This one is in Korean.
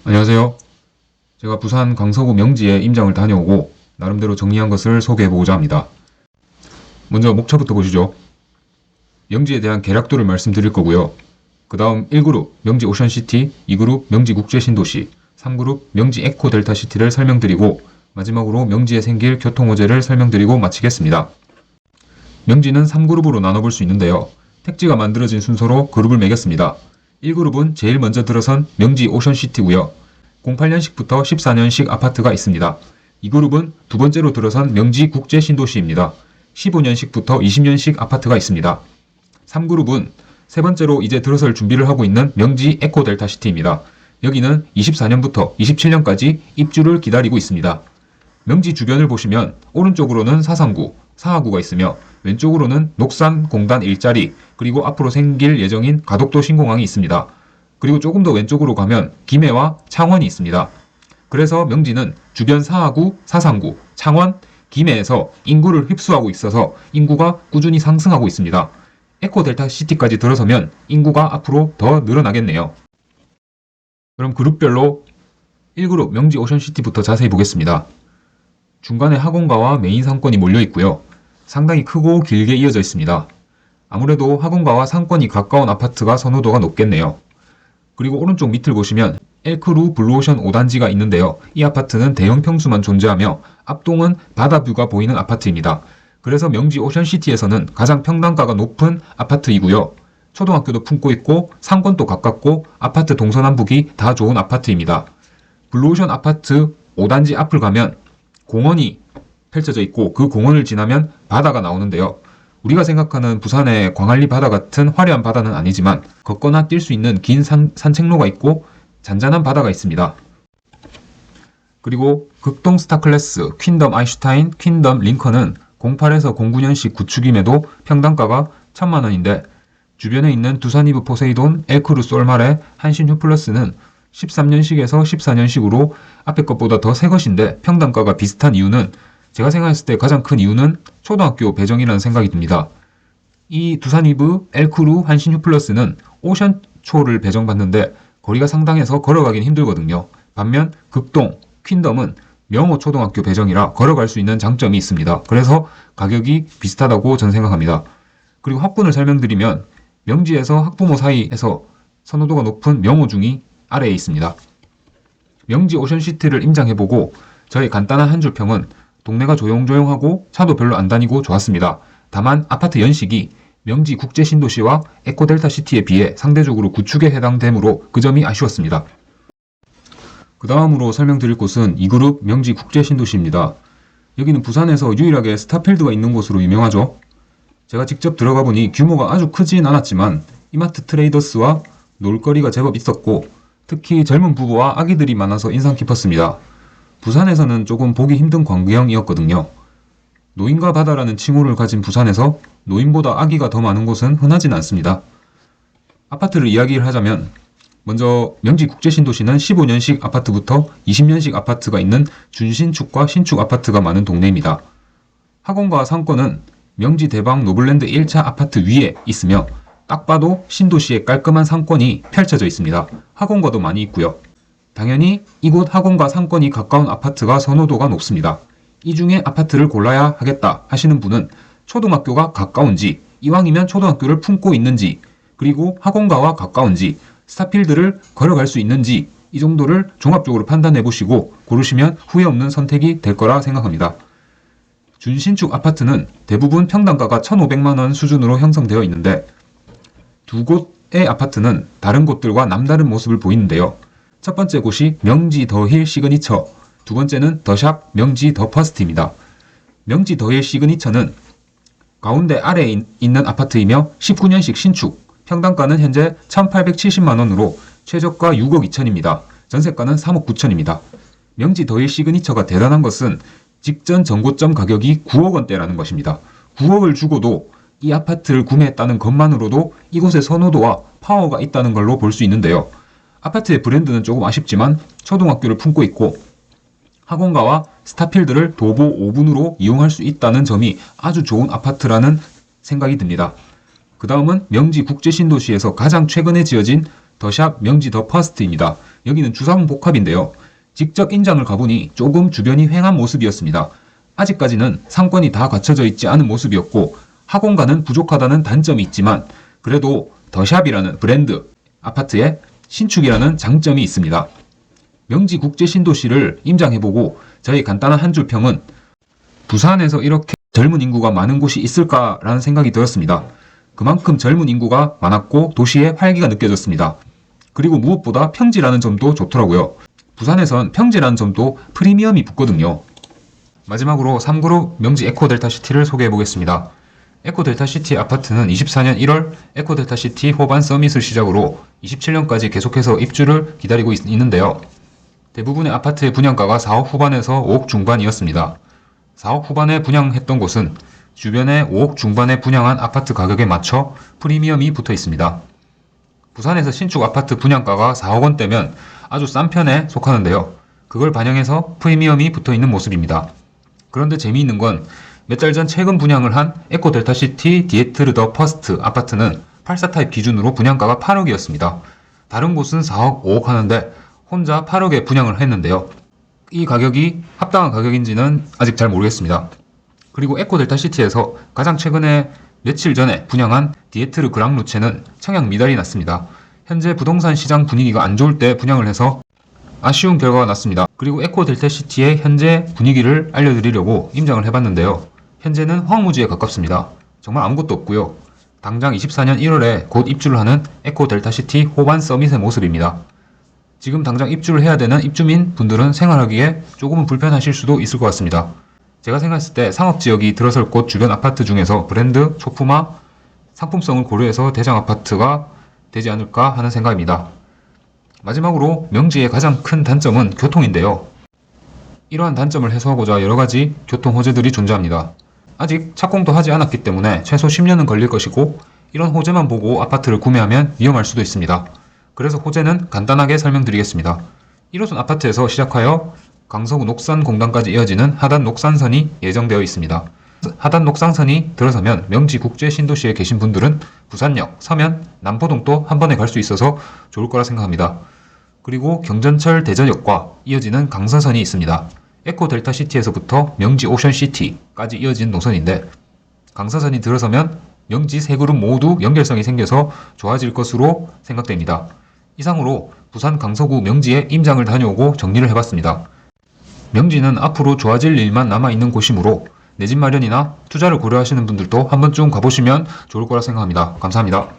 안녕하세요. 제가 부산 강서구 명지에 임장을 다녀오고 나름대로 정리한 것을 소개해보고자 합니다. 먼저 목차부터 보시죠. 명지에 대한 계략도를 말씀드릴 거고요. 그 다음 1그룹 명지 오션시티, 2그룹 명지 국제신도시, 3그룹 명지 에코 델타시티를 설명드리고 마지막으로 명지에 생길 교통호재를 설명드리고 마치겠습니다. 명지는 3그룹으로 나눠볼 수 있는데요. 택지가 만들어진 순서로 그룹을 매겼습니다. 1그룹은 제일 먼저 들어선 명지 오션시티고요. 08년식부터 14년식 아파트가 있습니다. 2그룹은 두 번째로 들어선 명지 국제신도시입니다. 15년식부터 20년식 아파트가 있습니다. 3그룹은 세 번째로 이제 들어설 준비를 하고 있는 명지 에코 델타시티입니다. 여기는 24년부터 27년까지 입주를 기다리고 있습니다. 명지 주변을 보시면 오른쪽으로는 사상구, 사하구가 있으며 왼쪽으로는 녹산 공단 일자리, 그리고 앞으로 생길 예정인 가덕도 신공항이 있습니다. 그리고 조금 더 왼쪽으로 가면 김해와 창원이 있습니다. 그래서 명지는 주변 사하구, 사상구, 창원, 김해에서 인구를 흡수하고 있어서 인구가 꾸준히 상승하고 있습니다. 에코 델타 시티까지 들어서면 인구가 앞으로 더 늘어나겠네요. 그럼 그룹별로 1그룹 명지 오션시티부터 자세히 보겠습니다. 중간에 학원가와 메인 상권이 몰려 있고요. 상당히 크고 길게 이어져 있습니다. 아무래도 학원가와 상권이 가까운 아파트가 선호도가 높겠네요. 그리고 오른쪽 밑을 보시면 엘크루 블루오션 5단지가 있는데요. 이 아파트는 대형 평수만 존재하며 앞동은 바다뷰가 보이는 아파트입니다. 그래서 명지 오션시티에서는 가장 평당가가 높은 아파트이고요. 초등학교도 품고 있고 상권도 가깝고 아파트 동서남북이 다 좋은 아파트입니다. 블루오션 아파트 5단지 앞을 가면 공원이 펼쳐져 있고 그 공원을 지나면 바다가 나오는데요. 우리가 생각하는 부산의 광안리 바다 같은 화려한 바다는 아니지만 걷거나 뛸 수 있는 긴 산책로가 있고 잔잔한 바다가 있습니다. 그리고 극동 스타클래스, 퀸덤 아인슈타인, 퀸덤 링컨은 08에서 09년식 구축임에도 평당가가 1000만원인데 주변에 있는 두산이브 포세이돈, 엘크루 솔마레, 한신 휴플러스는 13년식에서 14년식으로 앞에 것보다 더 새 것인데 평당가가 비슷한 이유는 제가 생각했을 때 가장 큰 이유는 초등학교 배정이라는 생각이 듭니다. 이 두산이브, 엘크루, 한신 휴플러스는 오션초를 배정받는데 거리가 상당해서 걸어가긴 힘들거든요. 반면 극동, 퀸덤은 명호 초등학교 배정이라 걸어갈 수 있는 장점이 있습니다. 그래서 가격이 비슷하다고 전 생각합니다. 그리고 학군을 설명드리면 명지에서 학부모 사이에서 선호도가 높은 명호중이 아래에 있습니다. 명지 오션시티를 임장해보고 저의 간단한 한 줄 평은 동네가 조용조용하고 차도 별로 안 다니고 좋았습니다. 다만 아파트 연식이 명지 국제신도시와 에코델타시티에 비해 상대적으로 구축에 해당되므로 그 점이 아쉬웠습니다. 그 다음으로 설명드릴 곳은 2그룹 명지 국제신도시입니다. 여기는 부산에서 유일하게 스타필드가 있는 곳으로 유명하죠. 제가 직접 들어가 보니 규모가 아주 크진 않았지만 이마트 트레이더스와 놀거리가 제법 있었고 특히 젊은 부부와 아기들이 많아서 인상 깊었습니다. 부산에서는 조금 보기 힘든 광경이었거든요. 노인과 바다라는 칭호를 가진 부산에서 노인보다 아기가 더 많은 곳은 흔하진 않습니다. 아파트를 이야기를 하자면 먼저 명지 국제신도시는 15년식 아파트부터 20년식 아파트가 있는 준신축과 신축 아파트가 많은 동네입니다. 학원과 상권은 명지 대방 노블랜드 1차 아파트 위에 있으며 딱 봐도 신도시의 깔끔한 상권이 펼쳐져 있습니다. 학원과도 많이 있고요. 당연히 이곳 학원과 상권이 가까운 아파트가 선호도가 높습니다. 이 중에 아파트를 골라야 하겠다 하시는 분은 초등학교가 가까운지, 이왕이면 초등학교를 품고 있는지, 그리고 학원가와 가까운지, 스타필드를 걸어갈 수 있는지 이 정도를 종합적으로 판단해 보시고 고르시면 후회 없는 선택이 될 거라 생각합니다. 준신축 아파트는 대부분 평당가가 1,500만원 수준으로 형성되어 있는데 두 곳의 아파트는 다른 곳들과 남다른 모습을 보이는데요. 첫 번째 곳이 명지 더힐 시그니처, 두 번째는 더샵 명지 더 퍼스트입니다. 명지 더힐 시그니처는 가운데 아래에 있는 아파트이며 19년식 신축, 평당가는 현재 1,870만원으로 최저가 6억 2천입니다. 전세가는 3억 9천입니다. 명지 더힐 시그니처가 대단한 것은 직전 전고점 가격이 9억 원대라는 것입니다. 9억을 주고도 이 아파트를 구매했다는 것만으로도 이곳의 선호도와 파워가 있다는 걸로 볼 수 있는데요. 아파트의 브랜드는 조금 아쉽지만 초등학교를 품고 있고 학원가와 스타필드를 도보 5분으로 이용할 수 있다는 점이 아주 좋은 아파트라는 생각이 듭니다. 그 다음은 명지 국제신도시에서 가장 최근에 지어진 더샵 명지 더 퍼스트입니다. 여기는 주상복합인데요. 직접 인장을 가보니 조금 주변이 휑한 모습이었습니다. 아직까지는 상권이 다 갖춰져 있지 않은 모습이었고 하공간은 부족하다는 단점이 있지만 그래도 더샵이라는 브랜드 아파트에 신축이라는 장점이 있습니다. 명지국제신도시를 임장해보고 저희 간단한 한 줄 평은 부산에서 이렇게 젊은 인구가 많은 곳이 있을까라는 생각이 들었습니다. 그만큼 젊은 인구가 많았고 도시의 활기가 느껴졌습니다. 그리고 무엇보다 평지라는 점도 좋더라고요. 부산에선 평지라는 점도 프리미엄이 붙거든요. 마지막으로 3그룹 명지 에코델타시티를 소개해보겠습니다. 에코델타시티 아파트는 24년 1월 에코델타시티 호반 서밋을 시작으로 27년까지 계속해서 입주를 기다리고 있는데요. 대부분의 아파트의 분양가가 4억 후반에서 5억 중반이었습니다. 4억 후반에 분양했던 곳은 주변에 5억 중반에 분양한 아파트 가격에 맞춰 프리미엄이 붙어 있습니다. 부산에서 신축 아파트 분양가가 4억 원대면 아주 싼 편에 속하는데요. 그걸 반영해서 프리미엄이 붙어 있는 모습입니다. 그런데 재미있는 건 몇 달 전 최근 분양을 한 에코델타시티 디에트르 더 퍼스트 아파트는 84타입 기준으로 분양가가 8억이었습니다. 다른 곳은 4억, 5억 하는데 혼자 8억에 분양을 했는데요. 이 가격이 합당한 가격인지는 아직 잘 모르겠습니다. 그리고 에코델타시티에서 가장 최근에 며칠 전에 분양한 디에트르 그랑루체는 청약 미달이 났습니다. 현재 부동산 시장 분위기가 안 좋을 때 분양을 해서 아쉬운 결과가 났습니다. 그리고 에코델타시티의 현재 분위기를 알려드리려고 임장을 해봤는데요. 현재는 황무지에 가깝습니다. 정말 아무것도 없고요. 당장 24년 1월에 곧 입주를 하는 에코델타시티 호반 서밋의 모습입니다. 지금 당장 입주를 해야 되는 입주민 분들은 생활하기에 조금은 불편하실 수도 있을 것 같습니다. 제가 생각했을 때 상업지역이 들어설 곳 주변 아파트 중에서 브랜드, 소품화, 상품성을 고려해서 대장 아파트가 되지 않을까 하는 생각입니다. 마지막으로 명지의 가장 큰 단점은 교통인데요. 이러한 단점을 해소하고자 여러가지 교통 호재들이 존재합니다. 아직 착공도 하지 않았기 때문에 최소 10년은 걸릴 것이고 이런 호재만 보고 아파트를 구매하면 위험할 수도 있습니다. 그래서 호재는 간단하게 설명드리겠습니다. 1호선 아파트에서 시작하여 강서구 녹산공단까지 이어지는 하단 녹산선이 예정되어 있습니다. 하단 녹산선이 들어서면 명지국제신도시에 계신 분들은 부산역, 서면, 남포동도 한 번에 갈 수 있어서 좋을 거라 생각합니다. 그리고 경전철 대전역과 이어지는 강서선이 있습니다. 에코델타시티에서부터 명지 오션시티까지 이어진 노선인데 강서선이 들어서면 명지 세 그룹 모두 연결성이 생겨서 좋아질 것으로 생각됩니다. 이상으로 부산 강서구 명지에 임장을 다녀오고 정리를 해봤습니다. 명지는 앞으로 좋아질 일만 남아있는 곳이므로 내 집 마련이나 투자를 고려하시는 분들도 한 번쯤 가보시면 좋을 거라 생각합니다. 감사합니다.